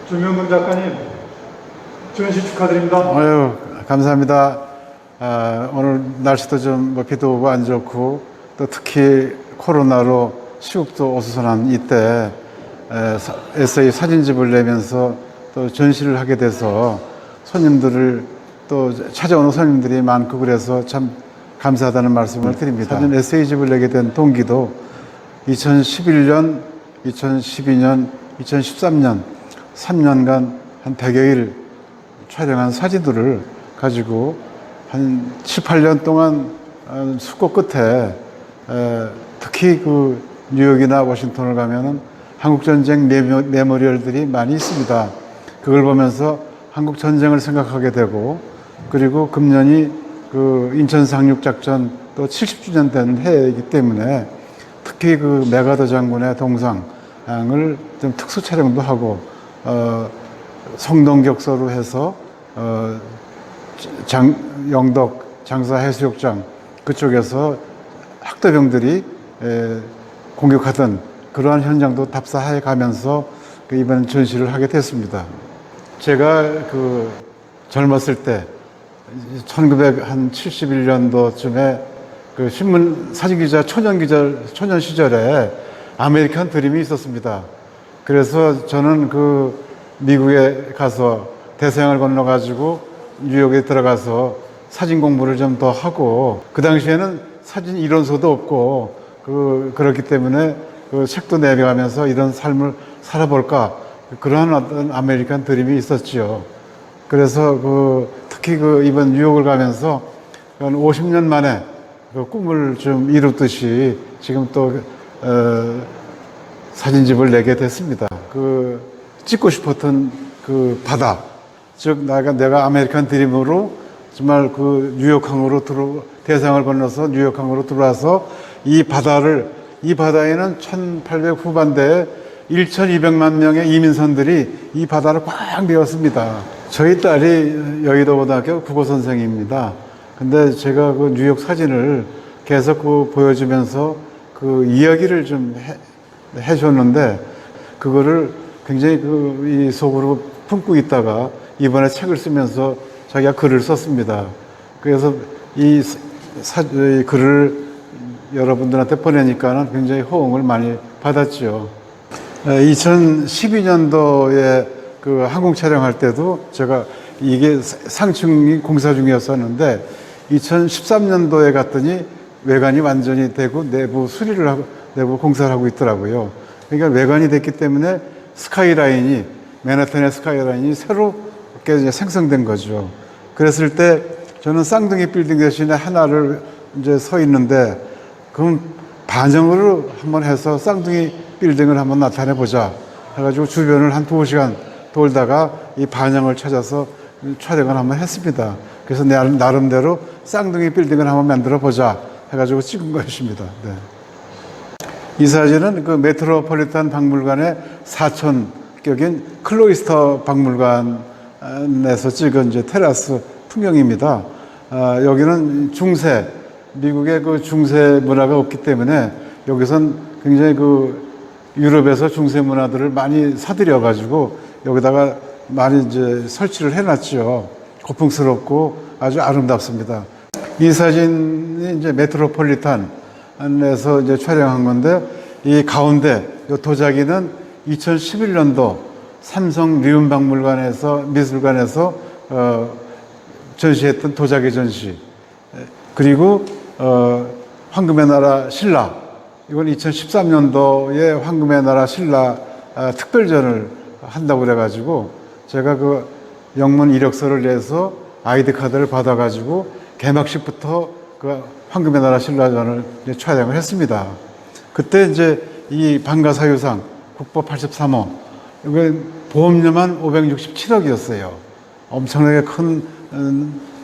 조명근 작가님, 전시 축하드립니다. 아유, 감사합니다. 오늘 날씨도 좀 비도 오고 안 좋고 또 특히 코로나로 시국도 어수선한 이때 에세이 사진집을 내면서 또 전시를 하게 돼서 손님들을 또 찾아오는 손님들이 많고 그래서 참 감사하다는 말씀을 드립니다. 사진 에세이집을 내게 된 동기도 2011년, 2012년, 2013년 3년간 한 100여 일 촬영한 사진들을 가지고 한 7, 8년 동안 숙고 끝에 특히 그 뉴욕이나 워싱턴을 가면은 한국전쟁 메모리얼들이 많이 있습니다. 그걸 보면서 한국전쟁을 생각하게 되고, 그리고 금년이 그 인천 상륙작전 또 70주년 되는 해이기 때문에 특히 그 메가더 장군의 동상을 좀 특수 촬영도 하고, 성동격서로 해서 영덕 장사해수욕장 그쪽에서 학도병들이 공격하던 그러한 현장도 답사해 가면서 이번 전시를 하게 됐습니다. 제가 그 젊었을 때 1971년도쯤에 그 신문 사진기자 초년 시절에 아메리칸 드림이 있었습니다. 그래서 저는 그 미국에 가서 대서양을 건너가지고 뉴욕에 들어가서 사진 공부를 좀 더 하고, 그 당시에는 사진 이론서도 없고 그렇기 때문에 그 책도 내려가면서 이런 삶을 살아볼까, 그러한 어떤 아메리칸 드림이 있었지요. 그래서 특히 이번 뉴욕을 가면서 한 50년 만에 그 꿈을 좀 이루듯이 지금 또 사진집을 내게 됐습니다. 찍고 싶었던 그 바다, 즉 내가 아메리칸 드림으로 정말 그 뉴욕항으로 대서양을 건너서 뉴욕항으로 들어와서 이 바다에는 1800 후반대에 1200만 명의 이민선들이 이 바다를 꽉 메웠습니다. 저희 딸이 여의도고등학교 국어선생입니다. 근데 제가 그 뉴욕 사진을 계속 보여주면서 그 이야기를 좀 해줬는데, 그거를 굉장히 이 속으로 품고 있다가 이번에 책을 쓰면서 자기가 글을 썼습니다. 그래서 이 글을 여러분들한테 보내니까는 굉장히 호응을 많이 받았죠. 2012년도에 그 항공 촬영할 때도 제가 이게 상층이 공사 중이었었는데 2013년도에 갔더니 외관이 완전히 되고 내부 수리를 하고 내부 공사를 하고 있더라고요. 그러니까 외관이 됐기 때문에 맨하탄의 스카이라인이 새롭게 이제 생성된 거죠. 그랬을 때 저는 쌍둥이 빌딩 대신에 하나를 이제 서 있는데, 그럼 반영으로 한번 해서 쌍둥이 빌딩을 한번 나타내 보자 해가지고 주변을 한 2시간 돌다가 이 반영을 찾아서 촬영을 한번 했습니다. 그래서 나름대로 쌍둥이 빌딩을 한번 만들어 보자 해가지고 찍은 것입니다. 네. 이 사진은 그 메트로폴리탄 박물관의 사촌격인 클로이스터 박물관에서 찍은 이제 테라스 풍경입니다. 여기는 미국의 그 중세 문화가 없기 때문에 여기선 굉장히 유럽에서 중세 문화들을 많이 사들여가지고 여기다가 많이 이제 설치를 해놨죠. 고풍스럽고 아주 아름답습니다. 이 사진이 이제 메트로폴리탄에서 이제 촬영한 건데, 이 가운데 이 도자기는 2011년도 삼성 미술관에서 전시했던 도자기 전시, 그리고 황금의 나라 신라, 이건 2013년도에 황금의 나라 신라 특별전을 한다고 그래가지고 제가 그 영문 이력서를 내서 아이디 카드를 받아가지고 개막식부터 그 황금의 나라 신라전을 이제 촬영을 했습니다. 그때 이제 이 방가사유상 국보 83호, 이게 보험료만 567억이었어요. 엄청나게 큰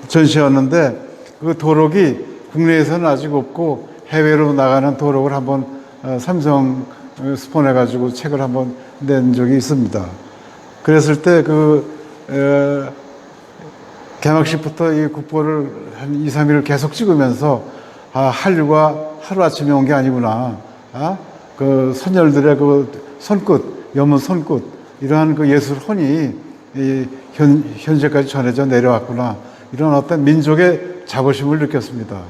전시였는데, 그 도록이 국내에서는 아직 없고 해외로 나가는 도록을 한번 삼성 스폰해가지고 책을 한번 낸 적이 있습니다. 그랬을 때 개막식부터 이 국보를 한 2, 3일을 계속 찍으면서 한류가 하루아침에 온 게 아니구나. 그 선열들의 그 손끝, 염은 손끝, 이러한 그 예술 혼이 현재까지 전해져 내려왔구나. 이런 어떤 민족의 자부심을 느꼈습니다.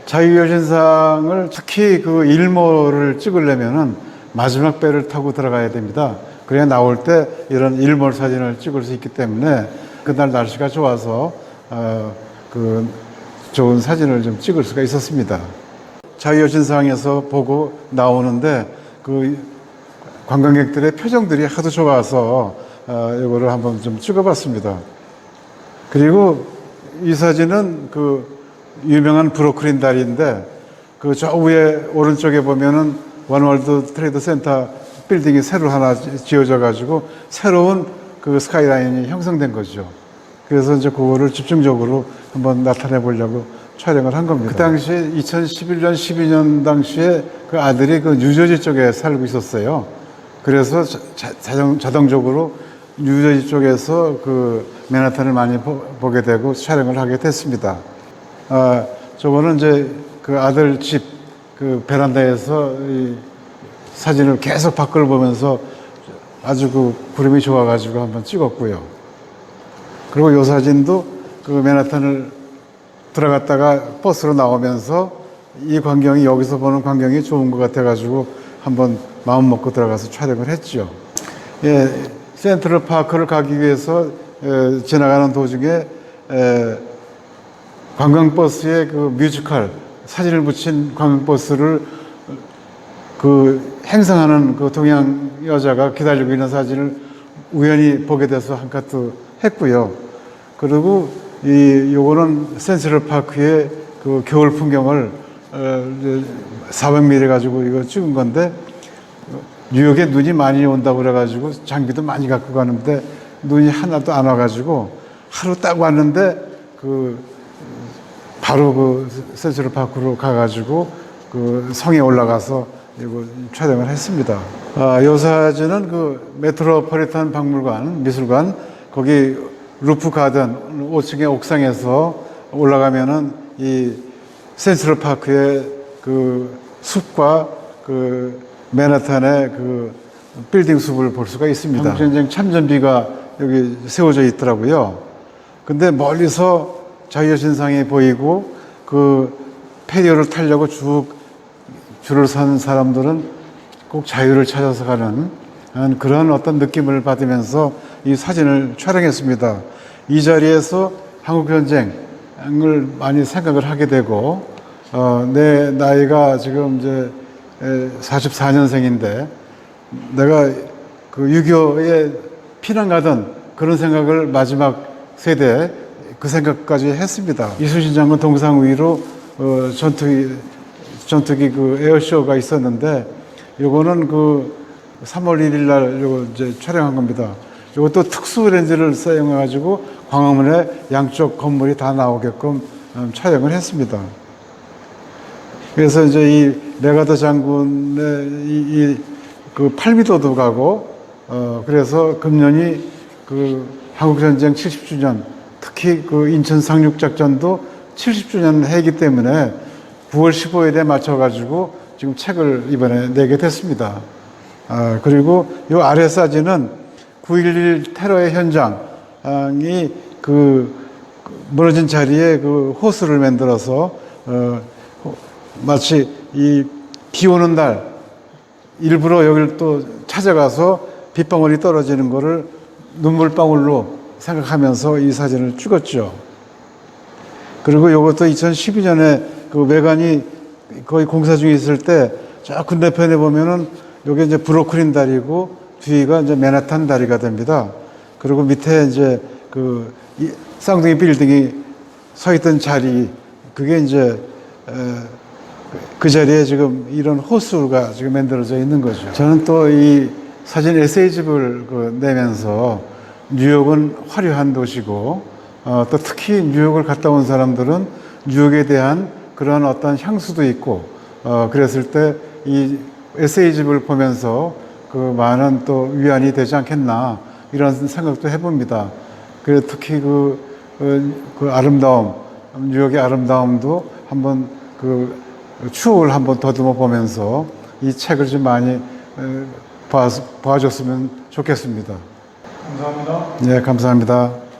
자유여신상을 특히 그 일몰을 찍으려면은 마지막 배를 타고 들어가야 됩니다. 그래야 나올 때 이런 일몰 사진을 찍을 수 있기 때문에 그날 날씨가 좋아서 그 좋은 사진을 좀 찍을 수가 있었습니다. 자유여신상에서 보고 나오는데 그 관광객들의 표정들이 하도 좋아서 이거를 한번 좀 찍어봤습니다. 그리고 이 사진은 그 유명한 브루클린 다리인데 그 저 위에 오른쪽에 보면은 원월드 트레이드 센터 빌딩이 새로 하나 지어져 가지고 새로운 그 스카이라인이 형성된 거죠. 그래서 이제 그거를 집중적으로 한번 나타내 보려고 촬영을 한 겁니다. 그 당시에 2011년, 12년 당시에 그 아들이 그 뉴저지 쪽에 살고 있었어요. 그래서 자동적으로 뉴저지 쪽에서 그 맨하탄을 많이 보게 되고 촬영을 하게 됐습니다. 저거는 이제 그 아들 집 그 베란다에서 이 사진을 계속 밖을 보면서 아주 그 구름이 좋아가지고 한번 찍었고요. 그리고 이 사진도 그 맨하탄을 들어갔다가 버스로 나오면서 이 광경이 여기서 보는 광경이 좋은 것 같아가지고 한번 마음 먹고 들어가서 촬영을 했죠. 예, 센트럴 파크를 가기 위해서 지나가는 도중에 관광버스에 그 뮤지컬 사진을 붙인 관광버스를 그 행성하는 그 동양 여자가 기다리고 있는 사진을 우연히 보게 돼서 한 카트 했고요. 그리고 요거는 센트럴 파크의 그 겨울 풍경을 400mm 가지고 이거 찍은 건데 뉴욕에 눈이 많이 온다고 그래가지고 장비도 많이 갖고 가는데 눈이 하나도 안 와가지고 하루 딱 왔는데 바로 그 센트럴 파크로 가가지고 그 성에 올라가서 이거 촬영을 했습니다. 이 사진은 그 메트로폴리탄 박물관, 미술관, 거기 루프 가든 5층의 옥상에서 올라가면은 이 센트럴 파크의 그 숲과 그 맨하탄의 그 빌딩 숲을 볼 수가 있습니다. 한국전쟁 참전비가 여기 세워져 있더라고요. 근데 멀리서 자유여신상이 보이고 그 페리어를 타려고 쭉 줄을 선 사람들은 꼭 자유를 찾아서 가는 그런 어떤 느낌을 받으면서 이 사진을 촬영했습니다. 이 자리에서 한국전쟁을 많이 생각을 하게 되고 내 나이가 지금 이제 44년생인데 내가 그 6.25에 피난 가던 그런 생각을 마지막 세대 그 생각까지 했습니다. 이순신 장군 동상 위로 전투기 그 에어쇼가 있었는데 요거는 그 3월 1일 날 요거 이제 촬영한 겁니다. 요것도 특수 렌즈를 사용해 가지고 광화문의 양쪽 건물이 다 나오게끔 촬영을 했습니다. 그래서 이제 이 메가더 장군의 그 팔미도도 가고 그래서 금년이 그 한국전쟁 70주년 특히 그 인천 상륙작전도 70주년 해이기 때문에 9월 15일에 맞춰가지고 지금 책을 이번에 내게 됐습니다. 그리고 이 아래 사진은 9.11 테러의 현장이 그 무너진 자리에 그 호수를 만들어서 마치 이 비 오는 날 일부러 여기를 또 찾아가서 빗방울이 떨어지는 거를 눈물방울로 생각하면서 이 사진을 찍었죠. 그리고 이것도 2012년에 그 외관이 거의 공사 중에 있을 때 저 건너편에 보면은 여기 이제 브루클린 다리고 뒤가 이제 맨하탄 다리가 됩니다. 그리고 밑에 이제 그 쌍둥이 빌딩이 서 있던 자리 그게 이제 그 자리에 지금 이런 호수가 지금 만들어져 있는 거죠. 저는 또 이 사진 에세이집을 내면서 뉴욕은 화려한 도시고 또 특히 뉴욕을 갔다 온 사람들은 뉴욕에 대한 그런 어떤 향수도 있고 그랬을 때 이 에세이집을 보면서 그 많은 또 위안이 되지 않겠나 이런 생각도 해봅니다. 그래서 특히 그 아름다움, 뉴욕의 아름다움도 한번 그 추억을 한번 더듬어 보면서 이 책을 좀 많이 봐줬으면 좋겠습니다. 감사합니다. 예, 감사합니다.